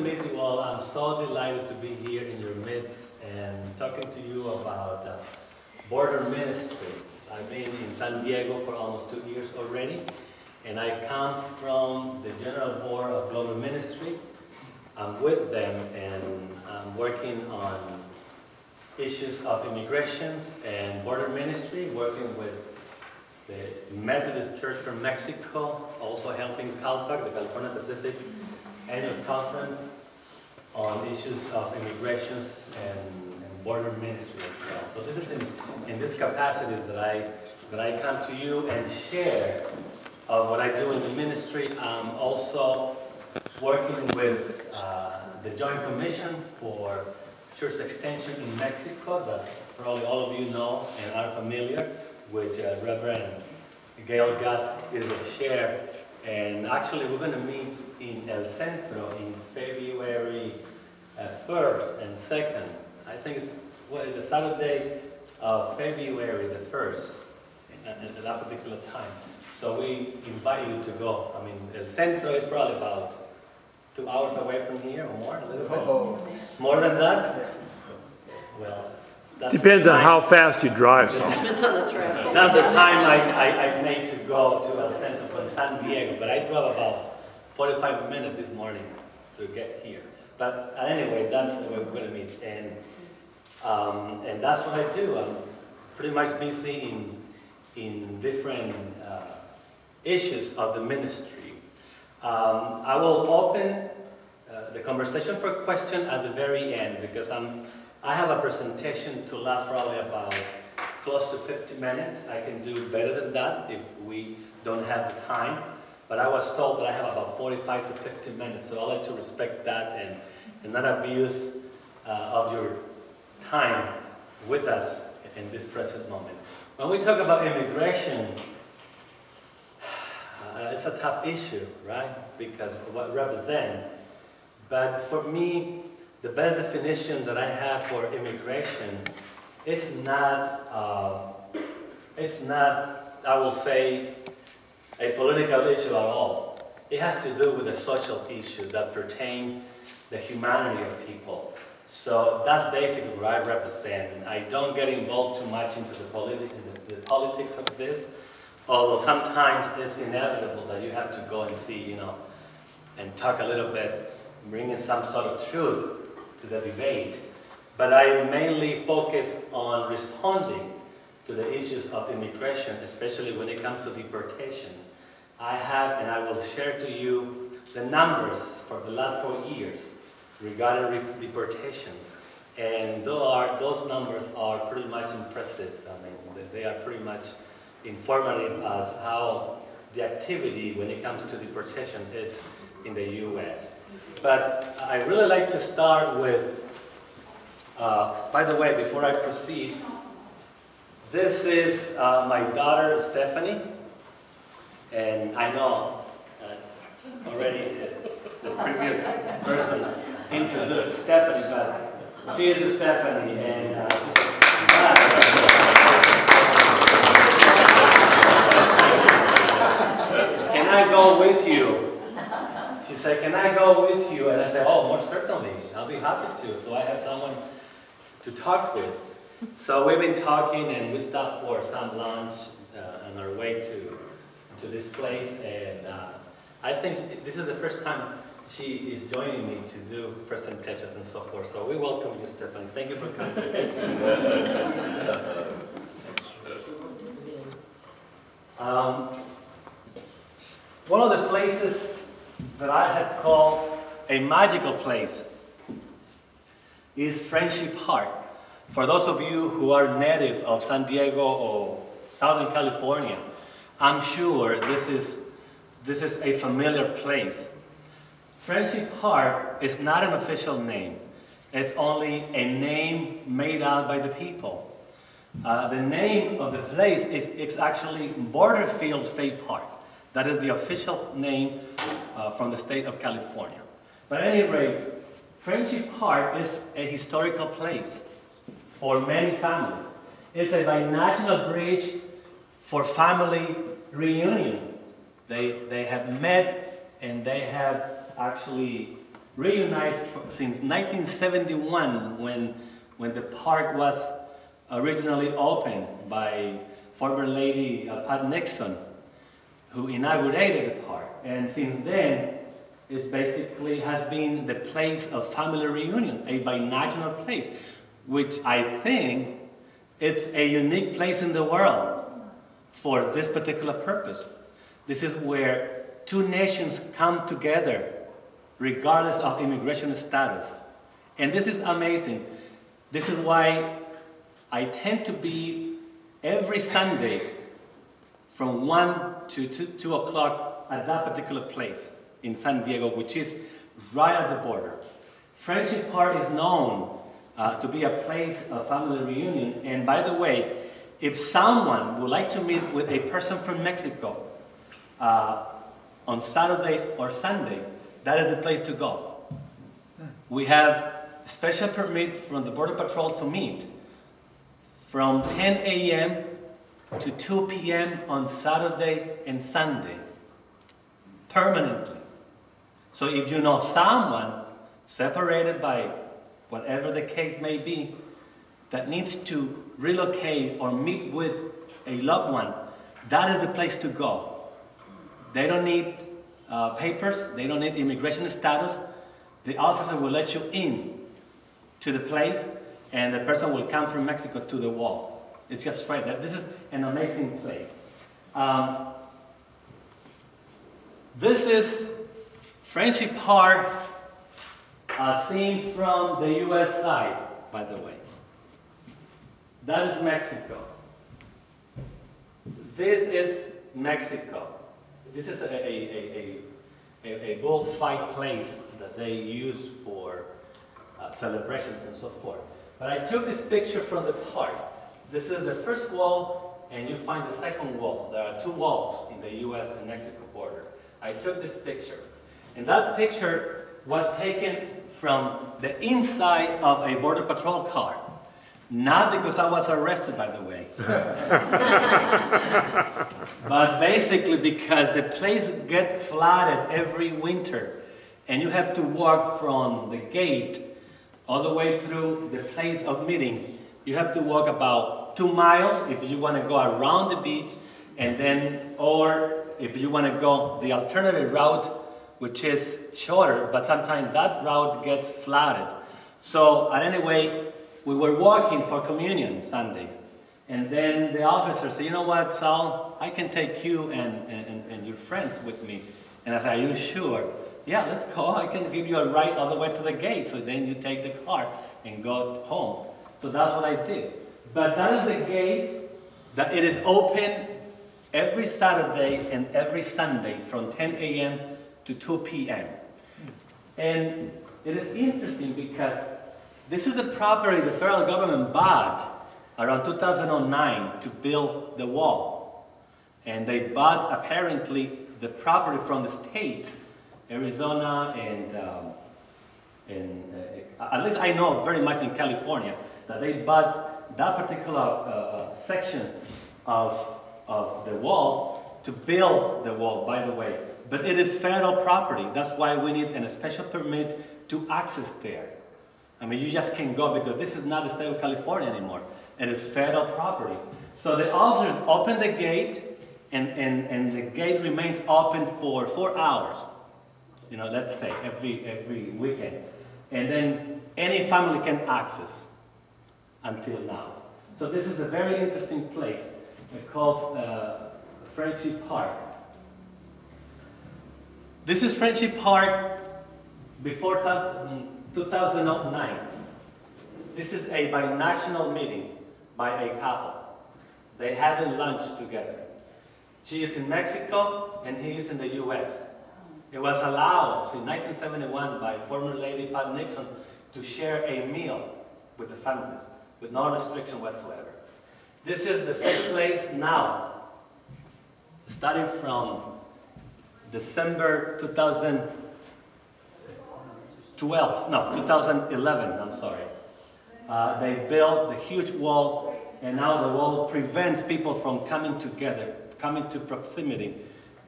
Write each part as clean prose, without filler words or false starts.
meet you all. I'm so delighted to be here in your midst and talking to you about border ministries. I've been in San Diego for almost 2 years already, and I come from the General Board of Global Ministry. I'm with them, and I'm working on issues of immigrations and border ministry, working with the Methodist Church from Mexico, also helping CALPAC, the California Pacific Annual Conference, on issues of immigrations and border ministry as well. So this is in this capacity that I come to you and share what I do in the ministry. I'm also working with the Joint Commission for Church Extension in Mexico, that probably all of you know and are familiar, which Reverend Gail Gatt is the chair. And actually we're going to meet in El Centro in February 1st and 2nd. I think it's the Saturday of February the 1st at that particular time. So we invite you to go. I mean, El Centro is probably about 2 hours away from here or more, a little bit. More than that? Well, depends on how fast you drive. Depends on the traffic. That's the time I made to go to El Centro from San Diego, but I drove about 45 minutes this morning to get here. But anyway, that's the way we're going to meet, and that's what I do. I'm pretty much busy in different issues of the ministry. I will open the conversation for questions at the very end, because I have a presentation to last probably about close to 50 minutes. I can do better than that if we don't have the time. But I was told that I have about 45 to 50 minutes, so I like to respect that and not abuse of your time with us in this present moment. When we talk about immigration, it's a tough issue, right? Because of what it represents. But for me, the best definition that I have for immigration is not, I will say, a political issue at all. It has to do with a social issue that pertains the humanity of people. So that's basically what I represent. I don't get involved too much into the politics of this, although sometimes it's inevitable that you have to go and see, and talk a little bit, bring in some sort of truth to the debate. But I mainly focus on responding to the issues of immigration, especially when it comes to deportations. I have, and I will share to you the numbers for the last 4 years regarding deportations. And those numbers are pretty much impressive. I mean, they are pretty much informative as how the activity when it comes to deportation is in the U.S. But I really like to start with, by the way, before I proceed, this is my daughter, Stephanie, and I know already the previous person introduced Stephanie, but she is Stephanie, and can I go with you? She said, can I go with you? And I said, oh, most certainly. I'll be happy to. So I have someone to talk with. So we've been talking, and we stopped for some lunch on our way to this place. And I think this is the first time she is joining me to do presentations and so forth. So we welcome you, Stephanie. Thank you for coming. One of the places that I have called a magical place is Friendship Park. For those of you who are native of San Diego or Southern California, I'm sure this is a familiar place. Friendship Park is not an official name. It's only a name made out by the people. The name of the place is actually Borderfield State Park. That is the official name from the state of California. But at any rate, Friendship Park is a historical place for many families. It's a binational bridge for family reunion. They have met and they have actually reunite since 1971 when the park was originally opened by former Lady Pat Nixon, who inaugurated the park. And since then, it basically has been the place of family reunion, a binational place, which I think it's a unique place in the world for this particular purpose. This is where two nations come together regardless of immigration status. And this is amazing. This is why I tend to be every Sunday from 1 to 2 o'clock at that particular place in San Diego, which is right at the border. Friendship Park is known to be a place of family reunion. And by the way, if someone would like to meet with a person from Mexico on Saturday or Sunday, that is the place to go. We have special permit from the Border Patrol to meet from 10 a.m. to 2 p.m. on Saturday and Sunday, permanently. So if you know someone separated by whatever the case may be, that needs to relocate or meet with a loved one, that is the place to go. They don't need papers, they don't need immigration status. The officer will let you in to the place, and the person will come from Mexico to the wall. It's just right there. This is an amazing place. This is Friendship Park, seen from the U.S. side, by the way. That is Mexico. This is Mexico. This is a bullfight place that they use for celebrations and so forth. But I took this picture from the park. This is the first wall, and you find the second wall. There are two walls in the U.S. and Mexico border. I took this picture. And that picture was taken from the inside of a Border Patrol car. Not because I was arrested, by the way. But basically because the place gets flooded every winter. And you have to walk from the gate all the way through the place of meeting. You have to walk about 2 miles if you want to go around the beach. And then, or if you want to go the alternative route, which is shorter, but sometimes that route gets flooded. So, anyway, we were walking for communion Sundays. And then the officer said, you know what, Saul, I can take you and your friends with me. And I said, are you sure? Yeah, let's go. I can give you a ride all the way to the gate. So then you take the car and go home. So that's what I did. But that is the gate that it is open every Saturday and every Sunday from 10 a.m. to 2 p.m. And it is interesting because this is the property the federal government bought around 2009 to build the wall. And they bought apparently the property from the state, Arizona and at least I know very much in California, that they bought that particular section of the wall to build the wall, by the way. But it is federal property. That's why we need a special permit to access there. I mean, you just can't go because this is not the state of California anymore. It is federal property. So the officers open the gate, and the gate remains open for 4 hours. You know, let's say every weekend. And then any family can access until now. So this is a very interesting place called Friendship Park. This is Friendship Park before 2009. This is a binational meeting by a couple. They having lunch together. She is in Mexico and he is in the U.S. It was allowed in 1971 by former Lady Pat Nixon to share a meal with the families with no restriction whatsoever. This is the same place now, starting from December 2011, I'm sorry. They built the huge wall, and now the wall prevents people from coming together, coming to proximity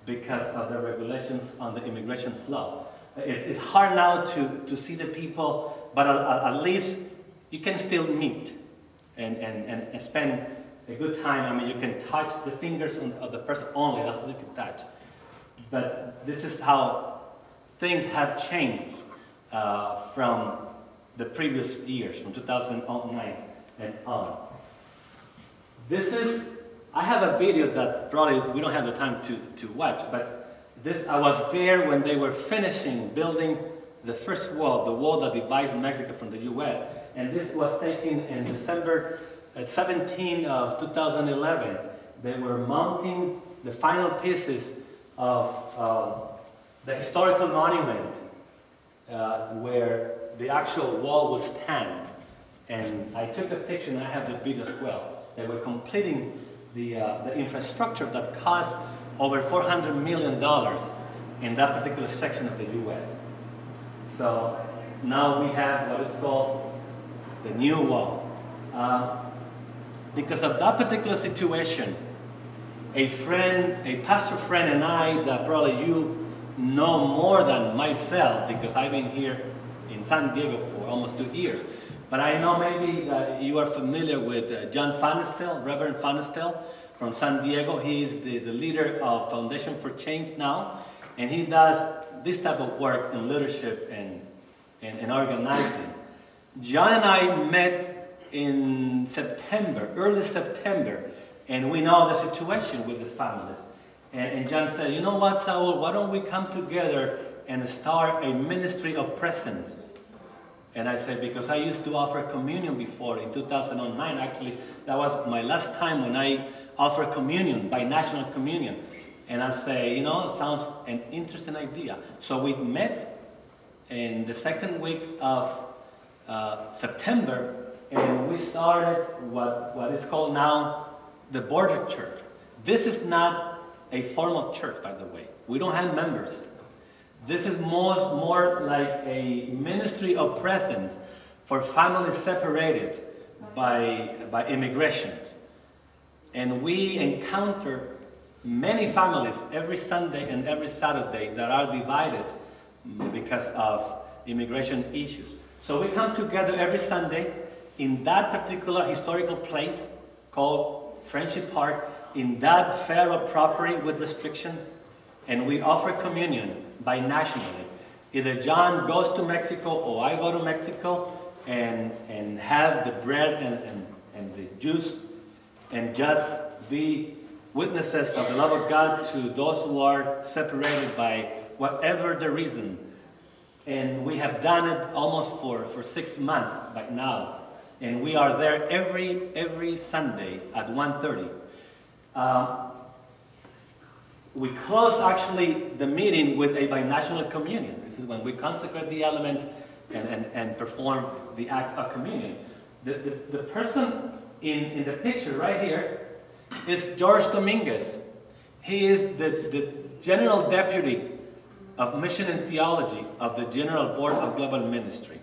because of the regulations on the immigration law. it's hard now to see the people, but at least you can still meet and spend a good time. I mean, you can touch the fingers of the person only, that's what you can touch. But this is how things have changed from the previous years, from 2009 and on. I have a video that probably we don't have the time to watch, but I was there when they were finishing building the first wall, the wall that divides Mexico from the U.S. And this was taken in December 17 of 2011. They were mounting the final pieces of the historical monument where the actual wall would stand. And I took a picture and I have the video as well. They were completing the infrastructure that cost over $400 million in that particular section of the U.S. So now we have what is called the new wall. Because of that particular situation, a pastor friend and I, that probably you know more than myself, because I've been here in San Diego for almost 2 years. But I know maybe that you are familiar with John Fanestel, Reverend Fanestel from San Diego. He is the leader of Foundation for Change now, and he does this type of work in leadership and organizing. John and I met in September, early September, and we know the situation with the families. And John said, you know what, Saul, why don't we come together and start a ministry of presence? And I said, because I used to offer communion before in 2009. Actually, that was my last time when I offered communion, binational communion. And I say, you know, it sounds an interesting idea. So we met in the second week of September, and we started what is called now the Border Church. This is not a formal church, by the way. We don't have members. This is more like a ministry of presence for families separated by immigration. And we encounter many families every Sunday and every Saturday that are divided because of immigration issues. So we come together every Sunday in that particular historical place called Friendship Park, in that federal property with restrictions, and we offer communion binationally. Either John goes to Mexico or I go to Mexico and have the bread and the juice and just be witnesses of the love of God to those who are separated by whatever the reason. And we have done it almost for 6 months by now. And we are there every Sunday at 1:30. We close actually the meeting with a binational communion. This is when we consecrate the element and perform the act of communion. The person in the picture right here is George Dominguez. He is the General Deputy of Mission and Theology of the General Board of Global Ministry.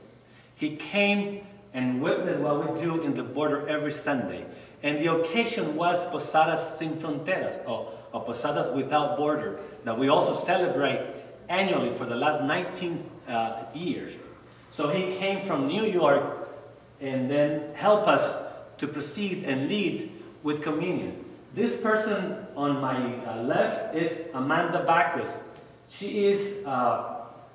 He came and witnessed what we do in the border every Sunday. And the occasion was Posadas Sin Fronteras, or Posadas Without Border, that we also celebrate annually for the last 19 years. So he came from New York and then helped us to proceed and lead with communion. This person on my left is Amanda Bacchus. She is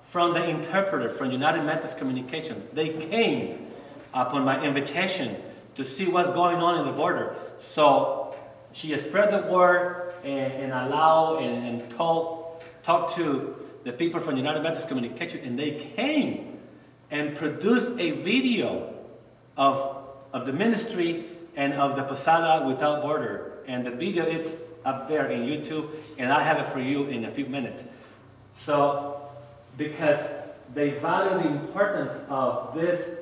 from the interpreter from United Methodist Communication. They came upon my invitation to see what's going on in the border. So she spread the word and allowed and talked to the people from United Methodist Communication, and they came and produced a video of the ministry and of the Posada Without Border. And the video is up there in YouTube, and I'll have it for you in a few minutes. So, because they value the importance of this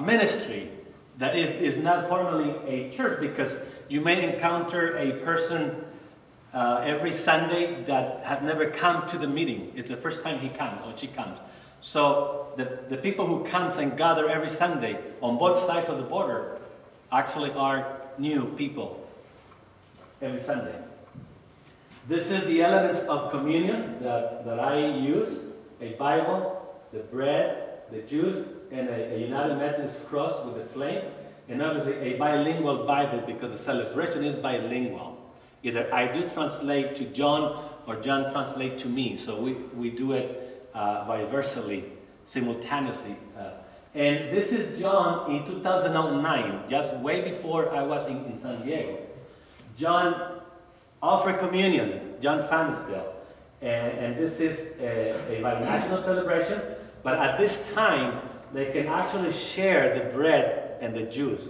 ministry that is not formally a church, because you may encounter a person every Sunday that had never come to the meeting. It's the first time he comes or she comes. So the people who comes and gather every Sunday on both sides of the border actually are new people every Sunday. This is the elements of communion that I use: a Bible, the bread, the juice, and a United Methodist cross with a flame, and obviously a bilingual Bible because the celebration is bilingual. Either I do translate to John or John translate to me, so we do it vice simultaneously. And this is John in 2009, just way before I was in San Diego. John offered communion, John Fanisdale, and this is a binational celebration, but at this time, they can actually share the bread and the juice.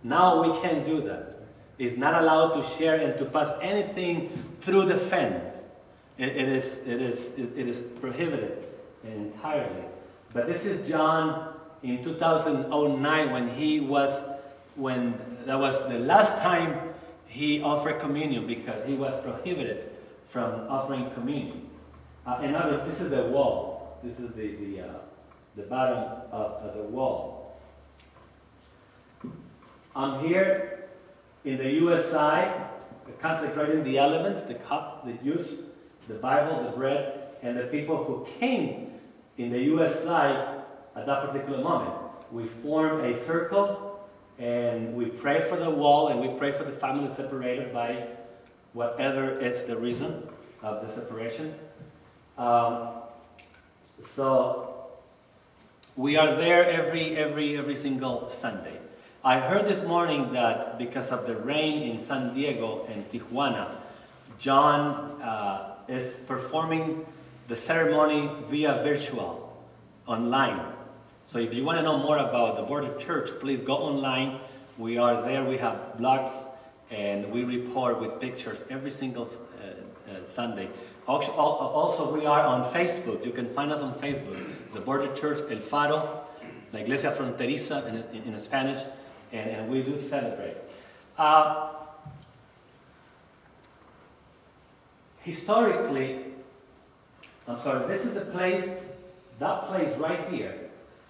Now we can't do that. It's not allowed to share and to pass anything through the fence. It is prohibited entirely. But this is John in 2009 when that was the last time he offered communion because he was prohibited from offering communion. And now this is the wall. This is the bottom of the wall. I'm here in the U.S. side, consecrating the elements, the cup, the juice, the Bible, the bread, and the people who came in the U.S. side at that particular moment. We form a circle, and we pray for the wall, and we pray for the family separated by whatever is the reason of the separation. So we are there every single Sunday. I heard this morning that because of the rain in San Diego and Tijuana, John is performing the ceremony via virtual, online. So if you want to know more about the Border Church, please go online. We are there, we have blogs, and we report with pictures every single Sunday. Also, we are on Facebook. You can find us on Facebook. The Border Church, El Faro, La Iglesia Fronteriza in Spanish, and we do celebrate. Historically, this is the place, that place right here.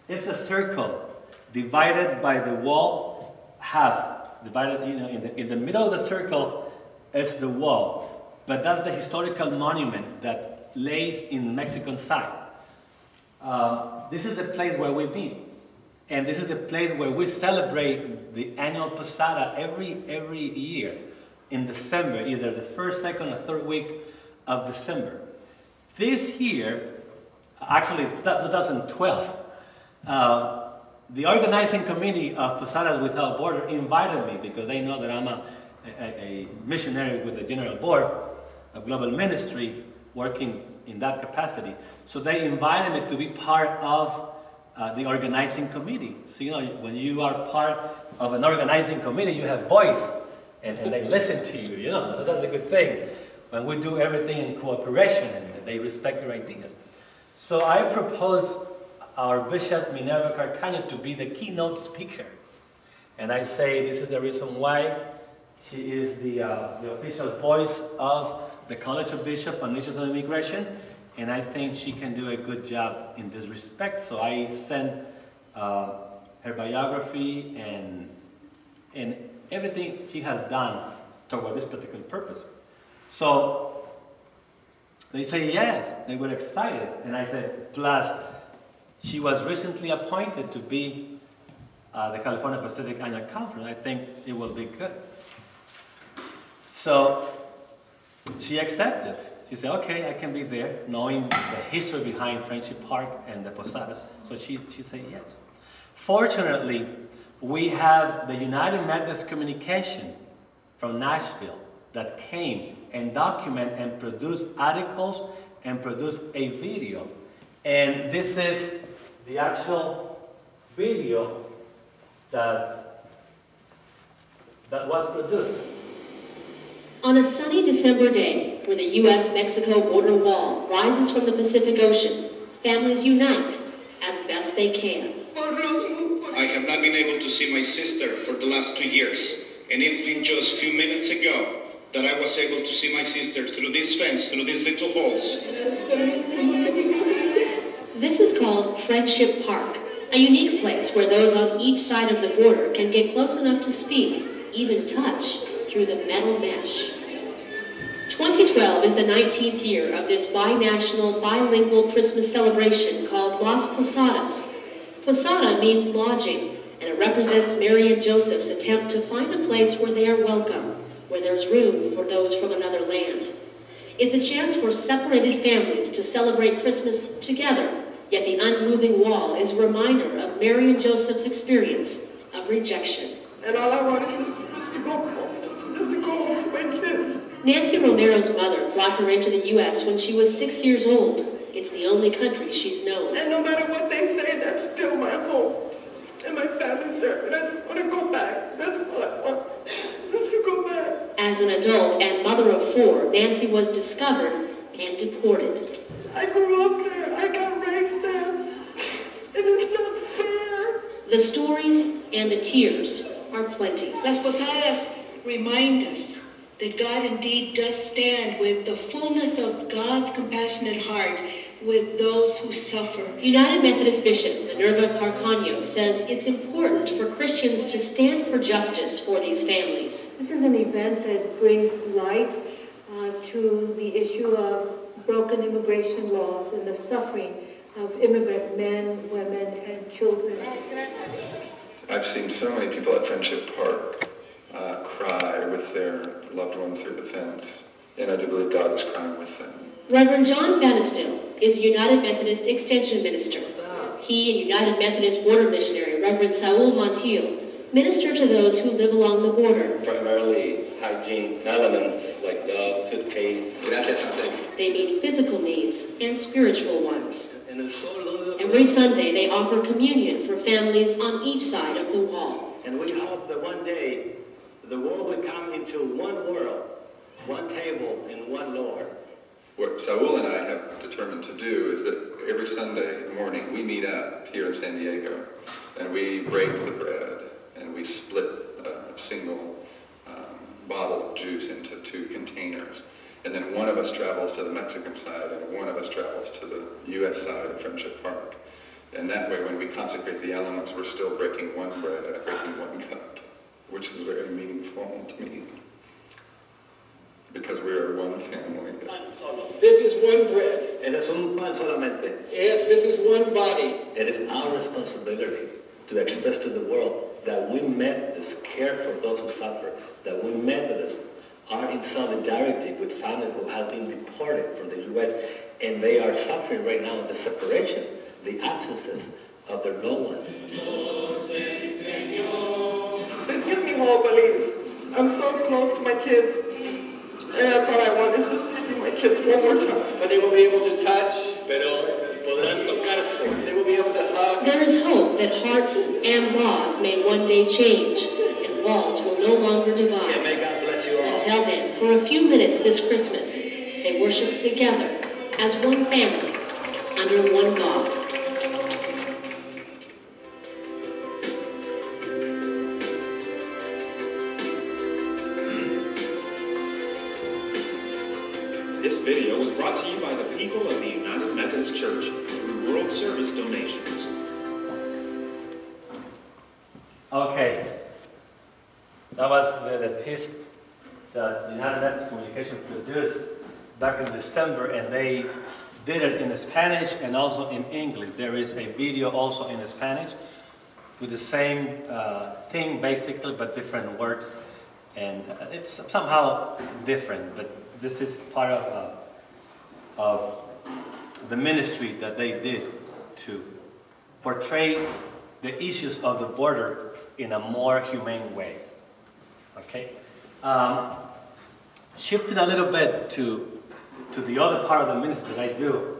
It's a circle divided by the wall, half divided. In the middle of the circle is the wall, but that's the historical monument that lays in the Mexican side. This is the place where we meet, and this is the place where we celebrate the annual Posada every year in December, either the first, second, or third week of December. This year, actually 2012. The organizing committee of Posadas Without Borders invited me because they know that I'm a missionary with the General Board of Global Ministry working in that capacity. So they invited me to be part of the organizing committee. So when you are part of an organizing committee, you have voice and they listen to you, that's a good thing. When we do everything in cooperation and they respect your ideas. So I propose our Bishop Minerva Carcaño to be the keynote speaker. And I say this is the reason why she is the official voice of the College of Bishops on Issues of Immigration, and I think she can do a good job in this respect. So I sent her biography and everything she has done toward this particular purpose. So they say yes, they were excited, and I said, plus she was recently appointed to be the California Pacific Annual Conference. I think it will be good. So she accepted. She said, okay, I can be there, knowing the history behind Friendship Park and the Posadas. So she said yes. Fortunately, we have the United Methodist Communication from Nashville that came and documented and produced articles and produced a video. And this is the actual video that was produced. On a sunny December day, where the U.S.-Mexico border wall rises from the Pacific Ocean, families unite as best they can. I have not been able to see my sister for the last 2 years, and it's been just a few minutes ago that I was able to see my sister through this fence, through these little holes. This is called Friendship Park, a unique place where those on each side of the border can get close enough to speak, even touch, through the metal mesh. 2012 is the 19th year of this binational, bilingual Christmas celebration called Las Posadas. Posada means lodging, and it represents Mary and Joseph's attempt to find a place where they are welcome, where there's room for those from another land. It's a chance for separated families to celebrate Christmas together, yet the unmoving wall is a reminder of Mary and Joseph's experience of rejection. And all I want is just to go home, to my kids. Nancy Romero's mother brought her into the U.S. when she was 6 years old. It's the only country she's known. And no matter what they say, that's still my home. And my family's there, and I just want to go back. That's all I want, just to go back. As an adult and mother of 4, Nancy was discovered and deported. I grew up there, I got raised there, and it's not fair. The stories and the tears are plenty. Las Posadas remind us that God indeed does stand with the fullness of God's compassionate heart with those who suffer. United Methodist Bishop Minerva Carcaño says it's important for Christians to stand for justice for these families. This is an event that brings light to the issue of broken immigration laws and the suffering of immigrant men, women, and children. I've seen so many people at Friendship Park cry with their loved one through the fence, and I do believe God is crying with them. Reverend John Vanestill is a United Methodist Extension Minister. He and United Methodist Border Missionary Reverend Saul Montiel minister to those who live along the border. Primarily hygiene elements like dog, toothpaste. They meet physical needs and spiritual ones. Every Sunday they offer communion for families on each side of the wall. And we hope that one day the world will come into one world, one table and one Lord. What Saul and I have determined to do is that every Sunday morning we meet up here in San Diego and we break the bread and we split a single bottle of juice into 2 containers. And then one of us travels to the Mexican side and one of us travels to the U.S. side of Friendship Park. And that way when we consecrate the elements, we're still breaking one bread and breaking one cup, which is very meaningful to me. Because we are one family. This is one bread. Es un pan solamente. This is one body. It is our responsibility to express to the world that we Methodists care for those who suffer, that we Methodists are in solidarity with families who have been deported from the U.S. and they are suffering right now the separation, the absences of their loved ones. Please give me hope, Elise. I'm so close to my kids. And that's all I want is just to see my kids one more time. But they will be able to touch. Pero podrán tocarse. They will be able to hug. There is hope that hearts and laws may one day change and walls will no longer divide. And may God bless you all. Until then, for a few minutes this Christmas, they worship together as one family under one God. This video was brought to you by the people of the United Methodist Church through World Service donations. Okay, that was the piece that United Methodist Communication produced back in December, and they did it in Spanish and also in English. There is a video also in Spanish with the same thing basically, but different words, and it's somehow different, but this is part of the ministry that they did to portray the issues of the border in a more humane way. Okay, shifting a little bit to the other part of the ministry that I do.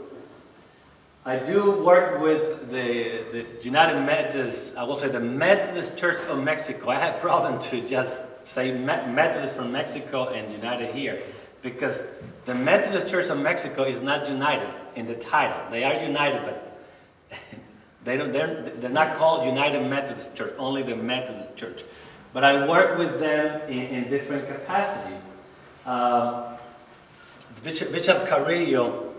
I do work with the United Methodist, I will say the Methodist Church of Mexico. I have a problem to just say Methodist from Mexico and United here, because the Methodist Church of Mexico is not united in the title. They are united, but they're not called United Methodist Church, only the Methodist Church. But I work with them in different capacity. Bishop Carrillo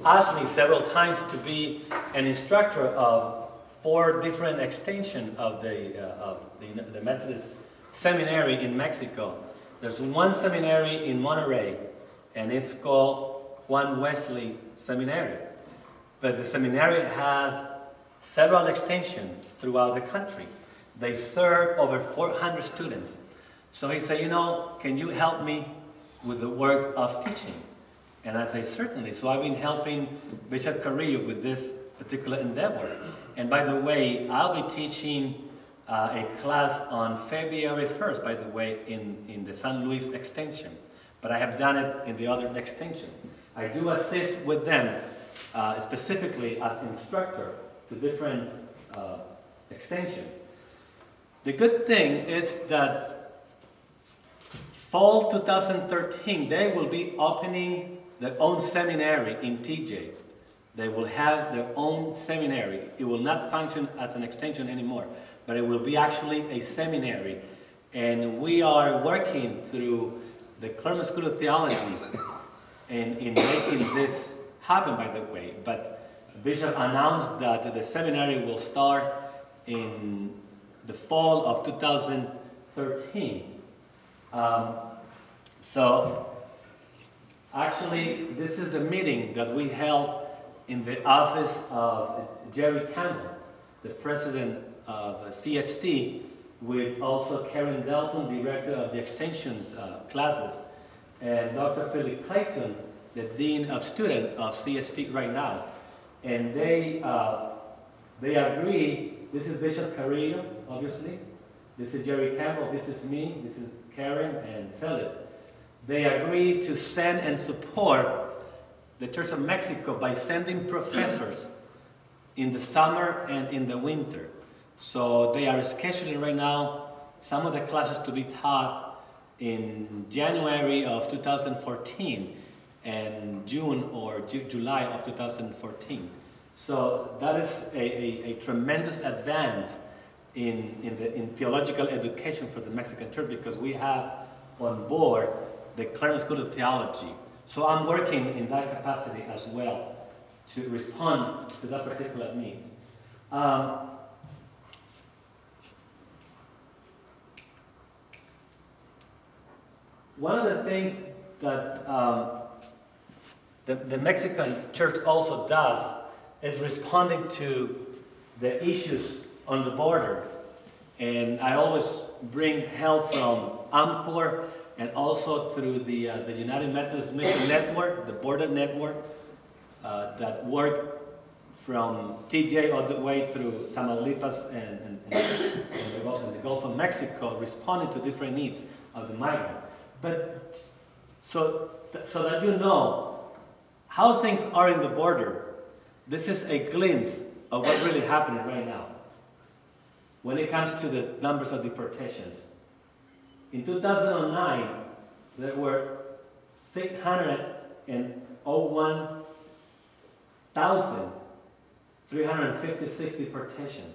asked me several times to be an instructor of 4 different extensions of the Methodist Seminary in Mexico. There's one seminary in Monterey, and it's called Juan Wesley Seminary. But the seminary has several extensions throughout the country. They serve over 400 students. So he said, you know, can you help me with the work of teaching? And I say, certainly. So I've been helping Bishop Carrillo with this particular endeavor. And by the way, I'll be teaching a class on February 1st, by the way, in the San Luis extension. But I have done it in the other extension. I do assist with them specifically as instructor to different extension. The good thing is that fall 2013, they will be opening their own seminary in TJ. They will have their own seminary. It will not function as an extension anymore, but it will be actually a seminary. And we are working through the Claremont School of Theology in making this happen, by the way. But Bishop announced that the seminary will start in the fall of 2013. So actually, this is the meeting that we held in the office of Jerry Campbell, the president of CST, with also Karen Dalton, director of the extensions classes, and Dr. Philip Clayton, the dean of students of CST right now. And they agree. This is Bishop Carrillo, obviously. This is Jerry Campbell. This is me. This is Karen and Philip. They agreed to send and support the Church of Mexico by sending professors in the summer and in the winter. So they are scheduling right now some of the classes to be taught in January of 2014 and June or July of 2014. So that is a tremendous advance in theological education for the Mexican church, because we have on board the Claremont School of Theology. So I'm working in that capacity as well to respond to that particular need. One of the things that the Mexican church also does is responding to the issues on the border. And I always bring help from AMCOR and also through the United Methodist Mission Network, the border network, that work from TJ all the way through Tamaulipas and the Gulf of Mexico, responding to different needs of the migrant. But so that you know how things are in the border, this is a glimpse of what's really happening right now when it comes to the numbers of deportations. In 2009, there were 601,356 deportations.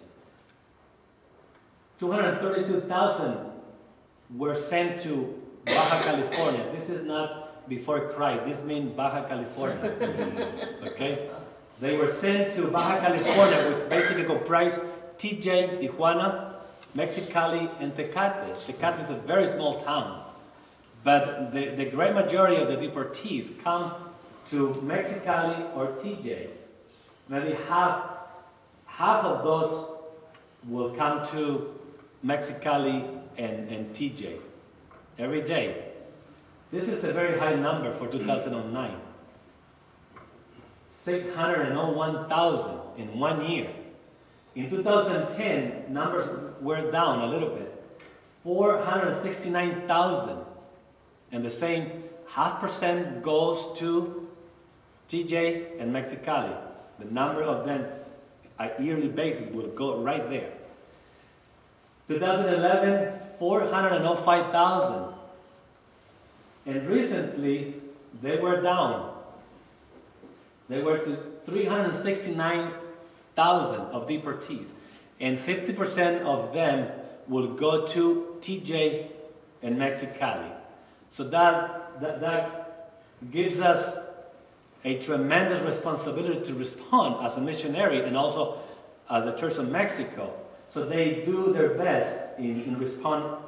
232,000 were sent to Baja California. This is not before Christ. This means Baja California. Okay? They were sent to Baja California, which basically comprised TJ, Tijuana, Mexicali, and Tecate. Tecate is a very small town. But the great majority of the deportees come to Mexicali or TJ. Maybe half of those will come to Mexicali and TJ every day. This is a very high number for 2009. 601,000 in 1 year. In 2010, numbers were down a little bit. 469,000. And the same 0.5% goes to TJ and Mexicali. The number of them on a yearly basis will go right there. 2011, 405,000. And recently, they were down. They were to 369,000 of deportees. And 50% of them will go to TJ and Mexicali. So that gives us a tremendous responsibility to respond as a missionary and also as the Church of Mexico. So they do their best in respond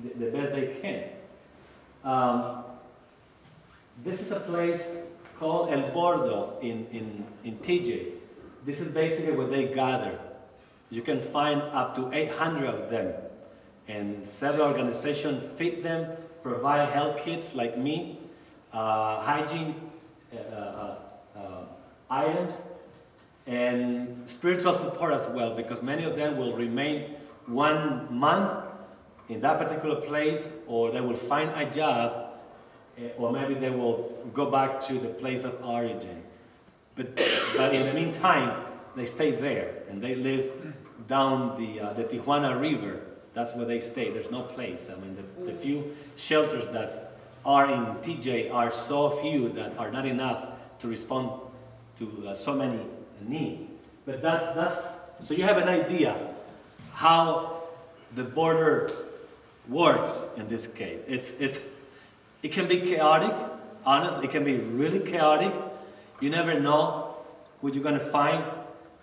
the best they can. This is a place called El Bordo in TJ. This is basically where they gather. You can find up to 800 of them. And several organizations feed them, provide health kits like me, hygiene items, and spiritual support as well, because many of them will remain 1 month in that particular place, or they will find a job, or maybe they will go back to the place of origin. But in the meantime, they stay there, and they live down the Tijuana River. That's where they stay. There's no place. I mean, the few shelters that are in TJ are so few that are not enough to respond to so many needs. But so you have an idea how the border works in this case. It can be chaotic, honestly. It can be really chaotic. You never know who you're going to find.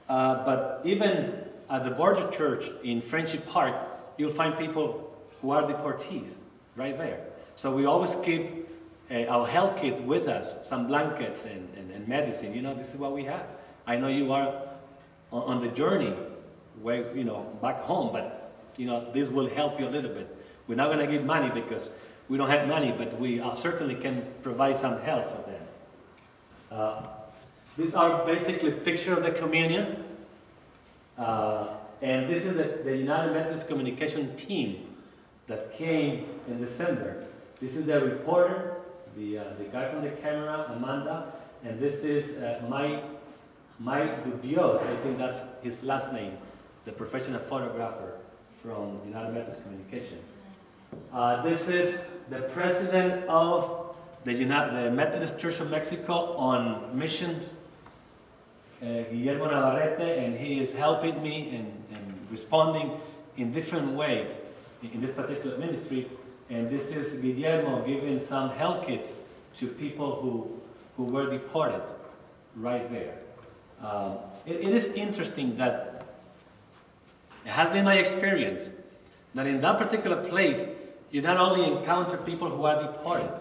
But even at the border church in Friendship Park, you'll find people who are deportees right there. So we always keep our health kit with us, some blankets and medicine. You know, this is what we have. I know you are on the journey, back home, but this will help you a little bit. We're not going to give money because we don't have money, but we certainly can provide some help for them. These are basically pictures of the communion. And this is the United Methodist Communication team that came in December. This is the reporter, the guy from the camera, Amanda, and this is Mike Dubios, I think that's his last name, the professional photographer from United Methodist Communication. This is the president of the Methodist Church of Mexico on missions, Guillermo Navarrete, and he is helping me and responding in different ways in this particular ministry. And this is Guillermo giving some health kits to people who were deported right there. It is interesting that it has been my experience that in that particular place, you not only encounter people who are deported.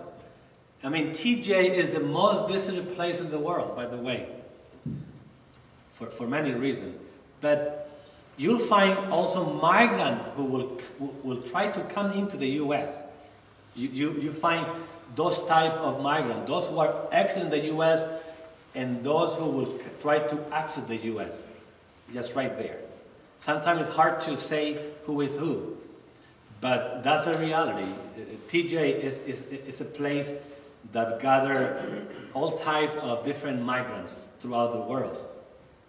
I mean, TJ is the most visited place in the world, by the way, for many reasons. But you'll find also migrants who will try to come into the U.S. You find those type of migrants, those who are exiting the U.S. and those who will try to access the U.S. Just right there. Sometimes it's hard to say who is who, but that's a reality. TJ is a place that gather all types of different migrants throughout the world.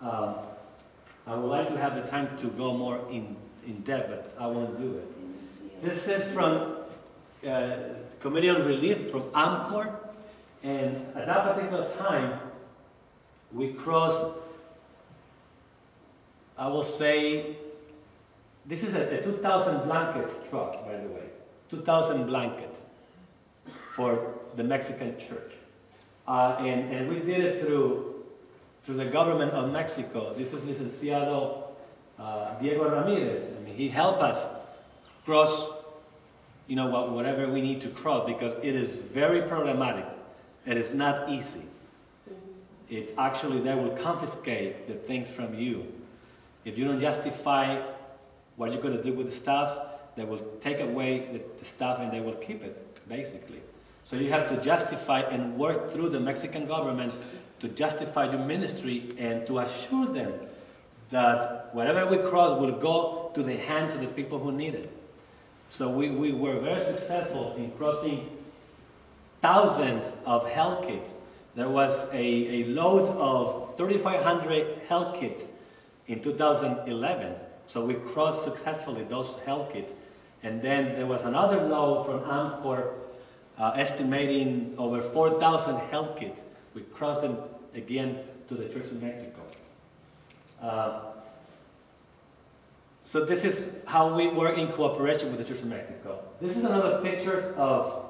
I would like to have the time to go more in depth, but I won't do it. This is from Committee on Relief from AMCOR, and at that particular time, we crossed, I will say, this is a 2,000 blankets truck, by the way, 2,000 blankets for the Mexican church. And we did it through the government of Mexico. This is Licenciado Diego Ramirez. I mean, he helped us cross, whatever we need to cross, because it is very problematic. It is not easy. It actually, they will confiscate the things from you. If you don't justify what you're going to do with the stuff, they will take away the stuff and they will keep it, basically. So you have to justify and work through the Mexican government to justify your ministry and to assure them that whatever we cross will go to the hands of the people who need it. So we were very successful in crossing thousands of health kits. There was a load of 3,500 health kits in 2011. So we crossed successfully those health kits. And then there was another load from AMCOR estimating over 4,000 health kits. We crossed them again to the Church of Mexico. So this is how we work in cooperation with the Church of Mexico. This is another picture of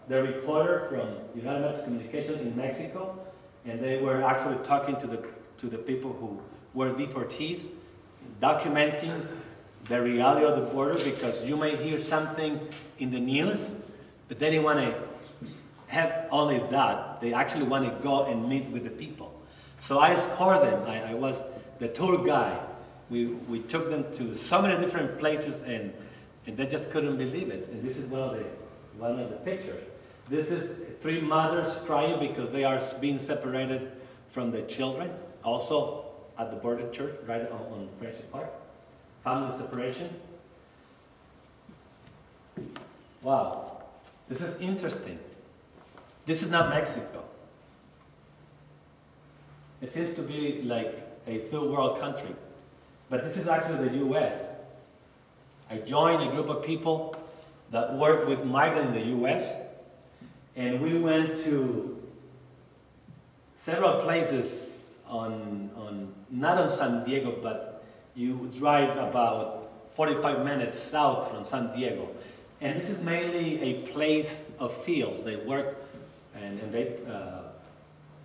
the reporter from United Methodist Communication in Mexico, and they were actually talking to the people who were deportees, documenting the reality of the border, because you may hear something in the news But they didn't want to have only that. They actually want to go and meet with the people. So I escorted them. I was the tour guide. We took them to so many different places, and they just couldn't believe it. And this is one of the pictures. This is 3 mothers crying because they are being separated from their children. Also at the border church, right on Friendship Park. Family separation. Wow, this is interesting. This is not Mexico. It seems to be like a third world country. But this is actually the US. I joined a group of people that work with migrants in the US. And we went to several places not on San Diego, but you drive about 45 minutes south from San Diego. And this is mainly a place of fields. They work and they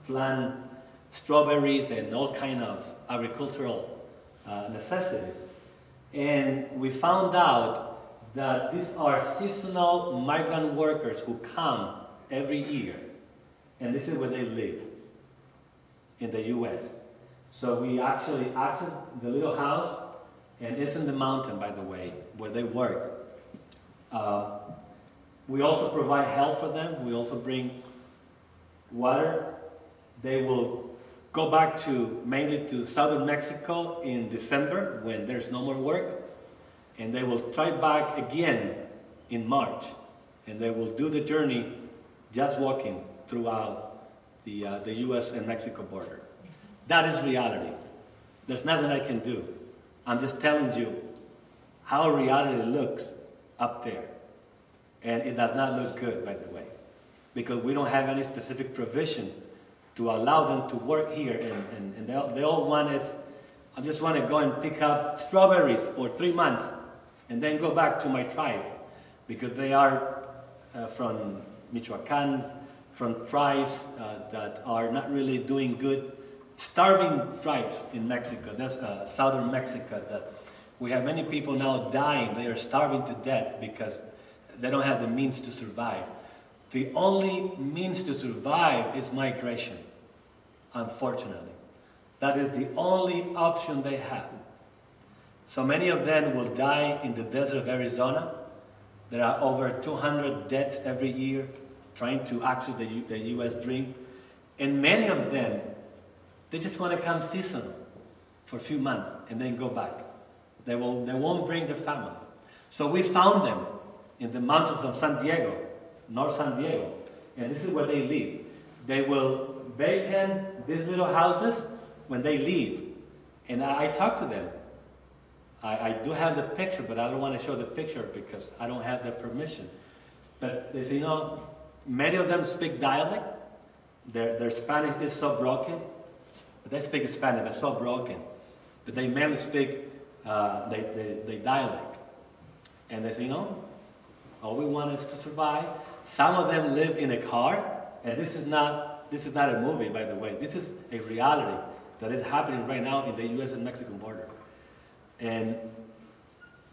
plant strawberries and all kind of agricultural necessities. And we found out that these are seasonal migrant workers who come every year. And this is where they live, in the US. So we actually access the little house, and it's in the mountain, by the way, where they work. We also provide help for them. We also bring water. They will go back mainly to southern Mexico in December when there's no more work. And they will try back again in March. And they will do the journey just walking throughout the US and Mexico border. That is reality. There's nothing I can do. I'm just telling you how reality looks up there. And it does not look good, by the way, because we don't have any specific provision to allow them to work here. And they all want it. I just want to go and pick up strawberries for 3 months and then go back to my tribe, because they are from Michoacan, from tribes that are not really doing good, starving tribes in Mexico. That's southern Mexico. That we have many people now dying. They are starving to death because they don't have the means to survive. The only means to survive is migration, unfortunately. That is the only option they have. So many of them will die in the desert of Arizona. There are over 200 deaths every year trying to access the US dream. And many of them, they just want to come seasonal for a few months and then go back. They won't bring their family. So we found them in the mountains of San Diego, North San Diego. And this is where they live. They will vacate these little houses when they leave. And I talk to them. I do have the picture, but I don't want to show the picture because I don't have their permission. But they say, you know, many of them speak dialect. Their Spanish is so broken. But they speak Spanish, but so broken. But they mainly speak they dialect. And they say, you know, all we want is to survive. Some of them live in a car, and this is not a movie, by the way. This is a reality that is happening right now in the US and Mexican border. And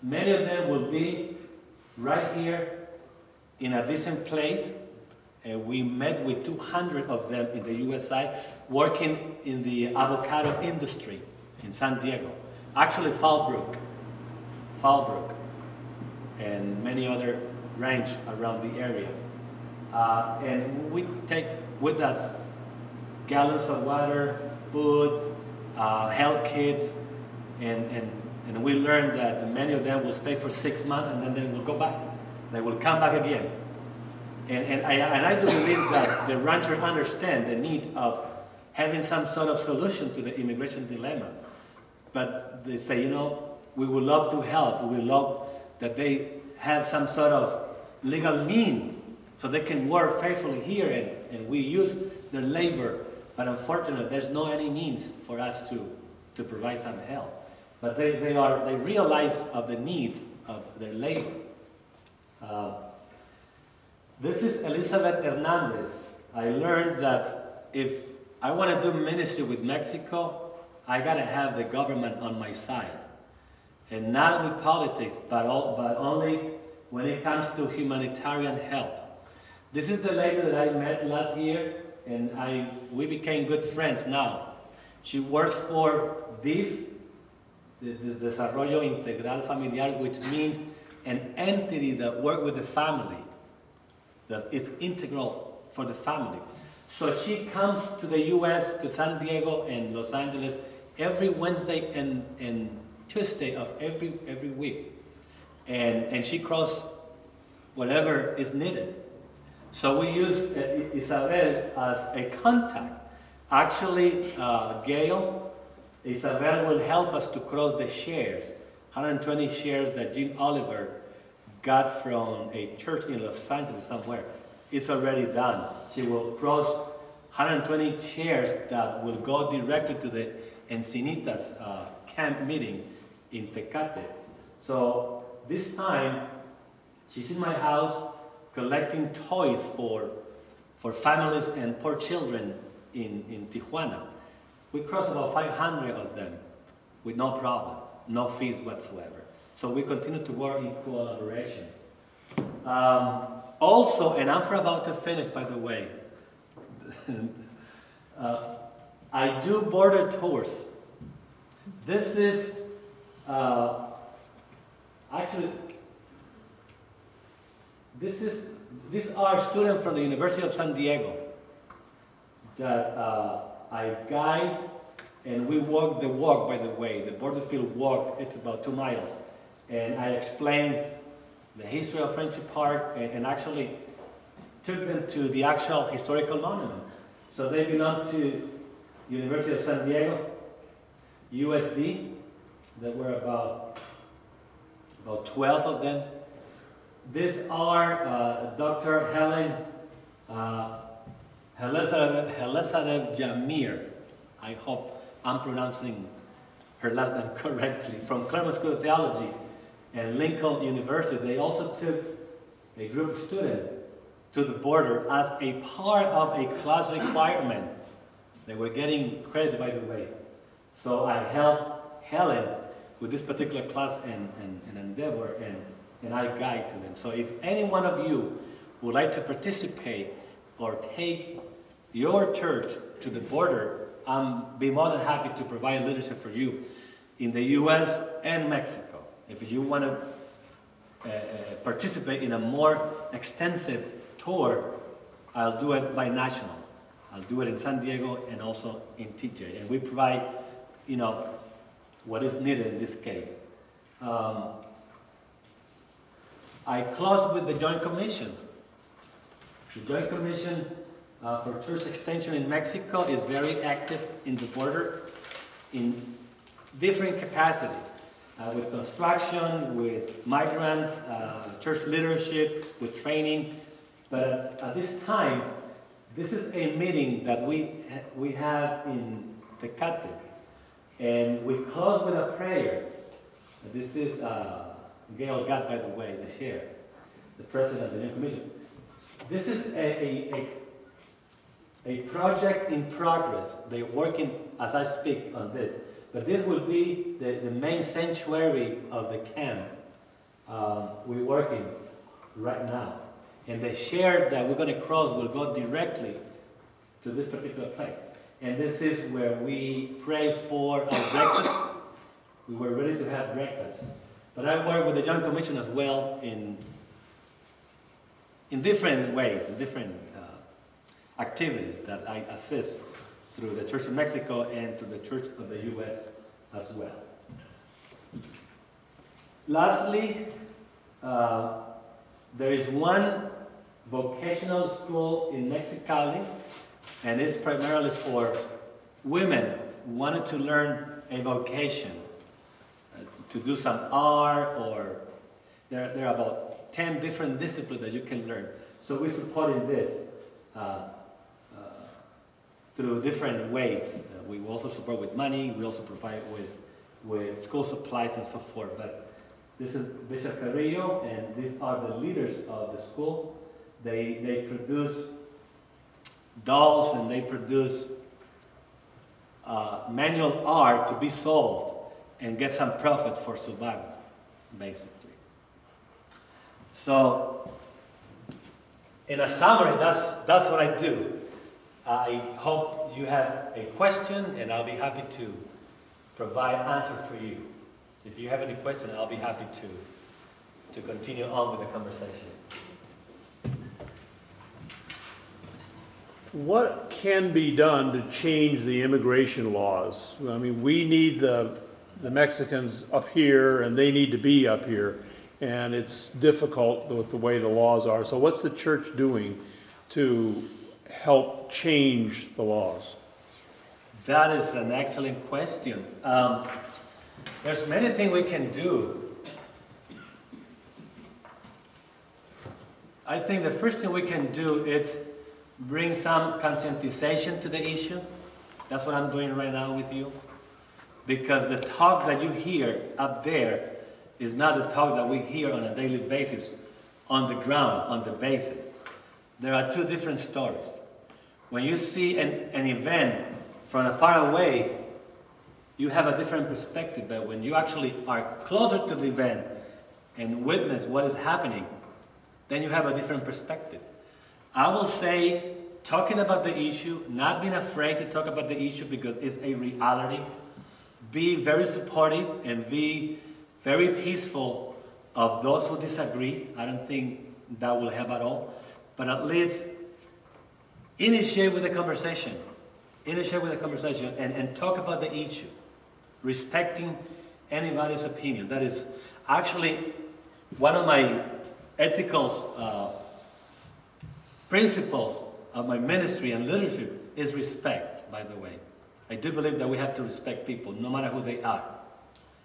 many of them will be right here in a decent place. And we met with 200 of them in the US side working in the avocado industry in San Diego. Actually, Fallbrook, and many other ranch around the area. And we take with us gallons of water, food, health kits, and we learned that many of them will stay for 6 months and then they will go back. They will come back again. And I do believe that the ranchers understand the need of having some sort of solution to the immigration dilemma. But they say, you know, we would love to help. We would love that they have some sort of legal means so they can work faithfully here and we use their labor. But unfortunately, there's no any means for us to provide some help. But they realize of the needs of their labor. This is Elizabeth Hernandez. I learned that if I want to do ministry with Mexico, I got to have the government on my side. And not with politics, but only when it comes to humanitarian help. This is the lady that I met last year, and we became good friends now. She works for DIF, the Desarrollo Integral Familiar, which means an entity that works with the family. It's integral for the family. So she comes to the U.S., to San Diego and Los Angeles every Wednesday and Tuesday of every week. And she crosses whatever is needed. So we use Isabel as a contact. Actually, Gail, Isabel will help us to cross the shares, 120 shares that Jim Oliver got from a church in Los Angeles somewhere. It's already done. She will cross 120 shares that will go directly to the Encinitas camp meeting in Tecate. So this time, she's in my house collecting toys for families and poor children in Tijuana. We crossed about 500 of them with no problem, no fees whatsoever. So we continue to work in collaboration. Also, and I'm about to finish, by the way, I do border tours. This is actually, these are students from the University of San Diego that I guide, and we walk the walk, by the way, the border field walk. It's about 2 miles. And I explain the history of Friendship Park and actually took them to the actual historical monument. So they belong to University of San Diego, USD. There were about 12 of them. These are Dr. Helen Helesadev Jamir. I hope I'm pronouncing her last name correctly, from Claremont School of Theology and Lincoln University. They also took a group of students to the border as a part of a class requirement. They were getting credit, by the way. So I helped Helen with this particular class and endeavor, and I guide to them. So if any one of you would like to participate or take your church to the border, I'm be more than happy to provide leadership for you in the U.S. and Mexico. If you want to participate in a more extensive tour, I'll do it bi-national. I'll do it in San Diego and also in TJ. And we provide, you know, what is needed in this case. I close with the Joint Commission. The Joint Commission for Church Extension in Mexico is very active in the border in different capacity, with construction, with migrants, church leadership, with training. But at this time, this is a meeting that we have in Tecate, and we close with a prayer. This is Gail Gatt, by the way, the chair, the president of the Joint Commission. This is a project in progress. They're working as I speak on this. But this will be the main sanctuary of the camp. We're working right now. And the share that we're going to cross will go directly to this particular place. And this is where we pray for our breakfast. We were ready to have breakfast. But I work with the Joint Commission as well in different ways, in different activities that I assist through the Church of Mexico and through the Church of the U.S. as well. Lastly, there is one vocational school in Mexicali, and it's primarily for women who wanted to learn a vocation, to do some art, or there are about 10 different disciplines that you can learn. So we're supporting this through different ways. We also support with money. We also provide with school supplies and so forth. But this is Bishop Carrillo, and these are the leaders of the school. They produce dolls, and they produce manual art to be sold and get some profit for survival, basically. So in a summary, that's what I do. I hope you have a question, and I'll be happy to provide answer for you. If you have any question, I'll be happy to continue on with the conversation. What can be done to change the immigration laws? I mean, we need the Mexicans up here, and they need to be up here, and it's difficult with the way the laws are. So what's the church doing to help change the laws? That is an excellent question. There's many things we can do. I think the first thing we can do is bring some conscientization to the issue. That's what I'm doing right now with you. Because the talk that you hear up there is not the talk that we hear on a daily basis, on the ground, on the basis. There are two different stories. When you see an event from far away, you have a different perspective. But when you actually are closer to the event and witness what is happening, then you have a different perspective. I will say, talking about the issue, not being afraid to talk about the issue because it's a reality. Be very supportive and be very peaceful of those who disagree. I don't think that will help at all. But at least initiate with a conversation. Initiate with a conversation and talk about the issue. Respecting anybody's opinion. That is actually one of my ethical principles of my ministry and leadership is respect, by the way. I do believe that we have to respect people, no matter who they are.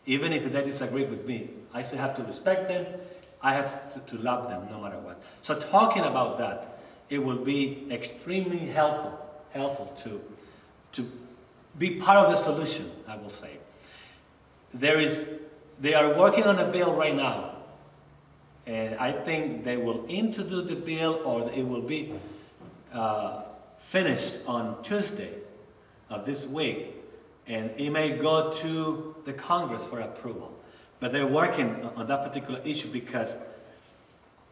Even if they disagree with me, I still have to respect them. I have to love them, no matter what. So talking about that, it will be extremely helpful to be part of the solution, I will say. They are working on a bill right now. And I think they will introduce the bill, or it will be finished on Tuesday of this week. And it may go to the Congress for approval. But they're working on that particular issue because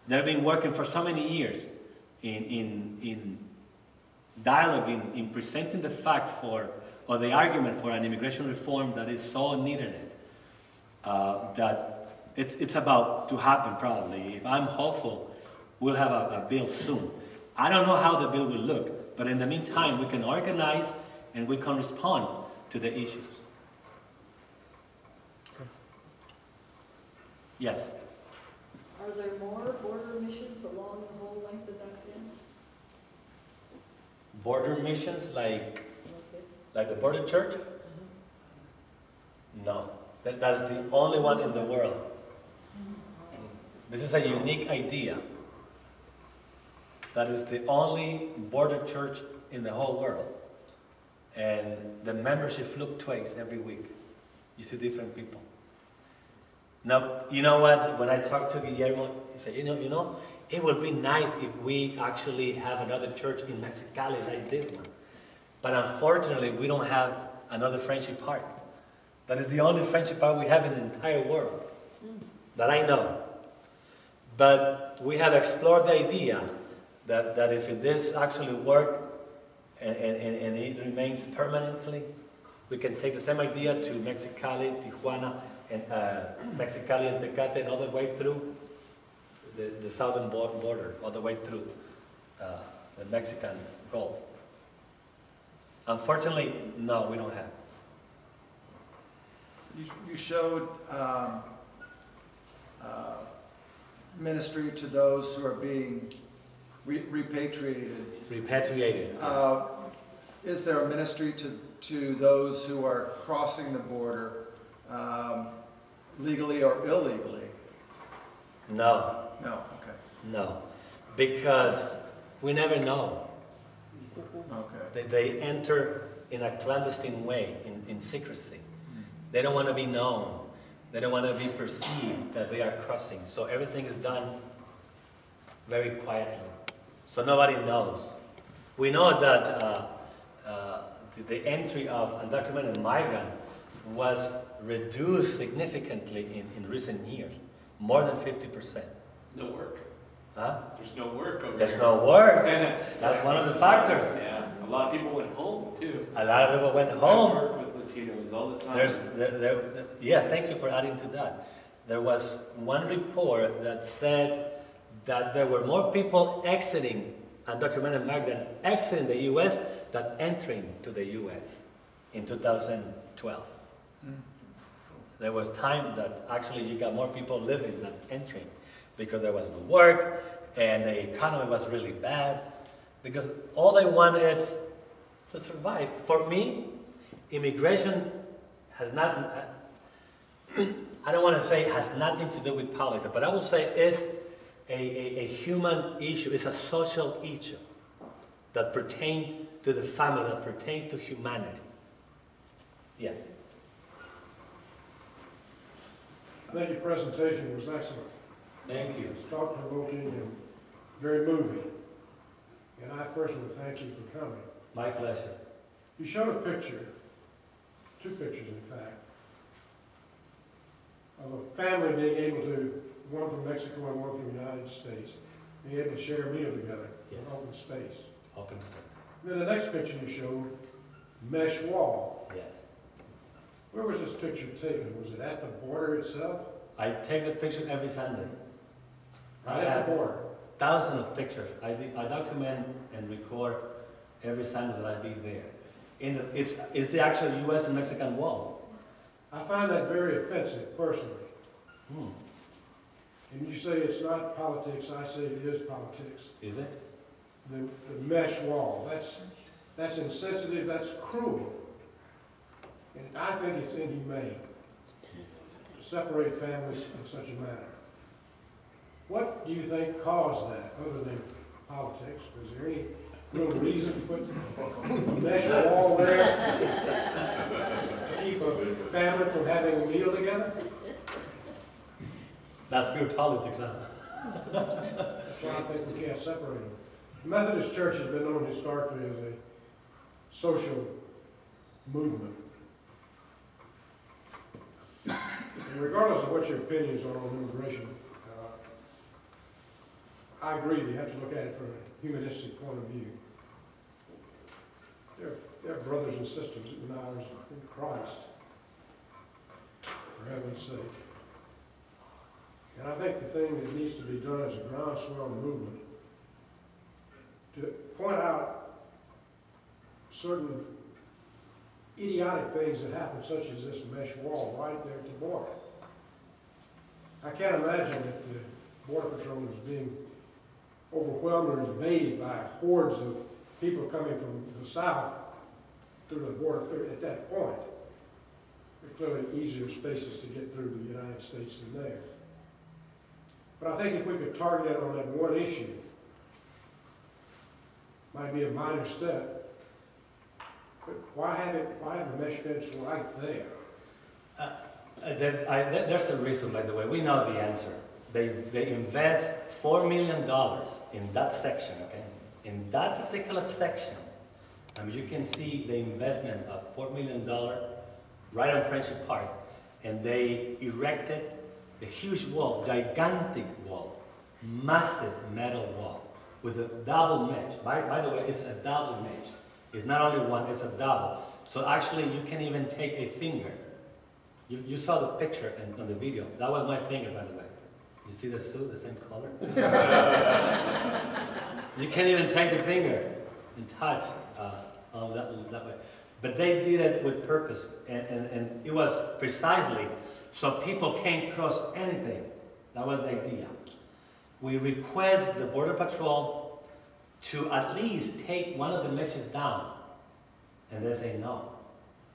they've been working for so many years in dialogue, in presenting the facts for, or the argument for an immigration reform that is so needed that it's about to happen probably. If I'm hopeful, we'll have a bill soon. I don't know how the bill will look, but in the meantime, we can organize and we can respond to the issues. Yes? Are there more border missions along the whole length of that fence? Border missions like the border church? No. That's the only one in the world. This is a unique idea. That is the only border church in the whole world. And the membership fluctuates every week. You see different people. Now, you know what? When I talked to Guillermo, he said, you know, it would be nice if we actually have another church in Mexicali like this one. But unfortunately, we don't have another Friendship Park. That is the only Friendship Park we have in the entire world that I know. But we have explored the idea that if this actually works and it remains permanently, we can take the same idea to Mexicali, Tijuana, and Mexicali and Tecate, and all the way through the southern border, all the way through the Mexican Gulf. Unfortunately, no, we don't have. You showed ministry to those who are being repatriated. Repatriated. Yes. Is there a ministry to those who are crossing the border legally or illegally? No. No, okay. No, because we never know. Okay. They enter in a clandestine way, in secrecy. They don't want to be known. They don't want to be perceived that they are crossing. So everything is done very quietly. So nobody knows. We know that the entry of undocumented migrants was reduced significantly in recent years, more than 50%. No work. Huh? There's no work over There's here. no work. That's one of the factors. Yeah, a lot of people went home too. A lot of people went I home. work with Latinos all the time. Yes, thank you for adding to that. There was one report that said that there were more people exiting undocumented migrant exiting the U.S. than entering to the U.S. in 2012. There was time that actually you got more people living than entering because there was no work and the economy was really bad because all they want is to survive. For me, immigration has not, I don't want to say has nothing to do with politics, but I will say it's a human issue, it's a social issue that pertains to the family, that pertains to humanity. Yes. I think your presentation was excellent. Thank you. It's thought-provoking and very moving. And I personally thank you for coming. My pleasure. You showed a picture, two pictures in fact, of a family being able to, one from Mexico and one from the United States, being able to share a meal together in open space. Open space. Then the next picture you showed, mesh wall. Yes. Where was this picture taken? Was it at the border itself? I take the picture every Sunday. Right at the border? Thousands of pictures. I document and record every Sunday that I be there. It's the actual U.S. and Mexican wall. I find that very offensive, personally. And you say it's not politics, I say it is politics. Is it? The mesh wall, that's insensitive, that's cruel. And I think it's inhumane to separate families in such a manner. What do you think caused that, other than politics? Was there any real reason to put a mesh wall there to keep a family from having a meal together? That's pure politics, huh? That's why I think we can't separate them. The Methodist Church has been known historically as a social movement. And regardless of what your opinions are on immigration, I agree that you have to look at it from a humanistic point of view. They're brothers and sisters in ours in Christ, for heaven's sake. And I think the thing that needs to be done as a groundswell movement to point out certain idiotic things that happen, such as this mesh wall right there at the border. I can't imagine that the Border Patrol is being overwhelmed or invaded by hordes of people coming from the south through the border at that point. There are clearly easier spaces to get through the United States than there. But I think if we could target it on that one issue, might be a minor step. But why have the mesh fence right there? There's a reason, by the way. We know the answer. They invest $4 million in that section, okay? In that particular section, I mean, you can see the investment of $4 million right on Friendship Park, and they erected a huge wall, gigantic wall, massive metal wall with a double mesh. By the way, it's a double mesh. It's not only one, it's a double. So actually, you can even take a finger. You saw the picture on the video. That was my finger, by the way. You see the suit, the same color? You can't even take the finger and touch that way. But they did it with purpose, and it was precisely so people can't cross anything. That was the idea. We request the Border Patrol to at least take one of the meshes down, and they say no.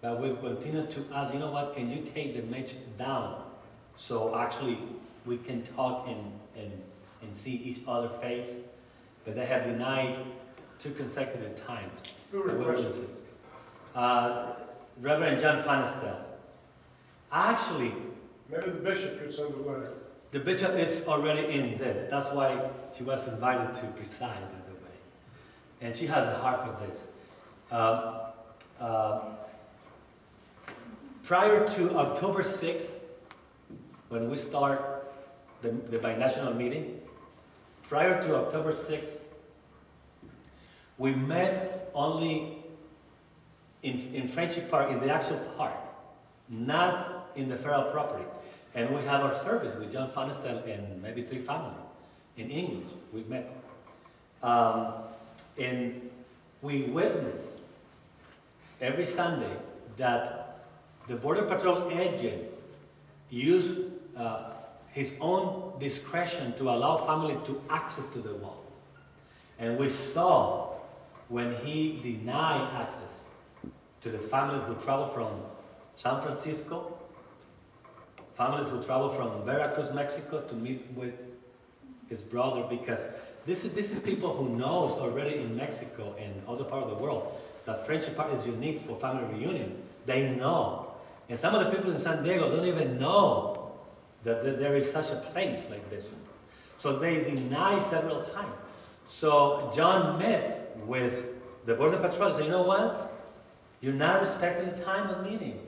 But we continue to ask, you know what, can you take the mesh down so actually we can talk and see each other's face? But they have denied 2 consecutive times. Who requested? Reverend John Fanistel. Actually, maybe the bishop could send a letter. The bishop is already in this. That's why she was invited to preside, by the way. And she has a heart for this. Prior to October 6th, when we start the binational meeting, prior to October 6th, we met only in Friendship Park, in the actual park, not in the federal property. And we have our service with John Fanestel and maybe 3 family in English. We met. And we witness every Sunday that the Border Patrol agent used his own discretion to allow family to access to the wall. And we saw when he denied access to the families who travel from San Francisco, families who travel from Veracruz, Mexico, to meet with his brother, because this is people who knows already in Mexico and other part of the world that Friendship Park is unique for family reunion. They know. And some of the people in San Diego don't even know that there is such a place like this one. So they deny several times. So John met with the Border Patrol and said, you know what? You're not respecting the time of meeting.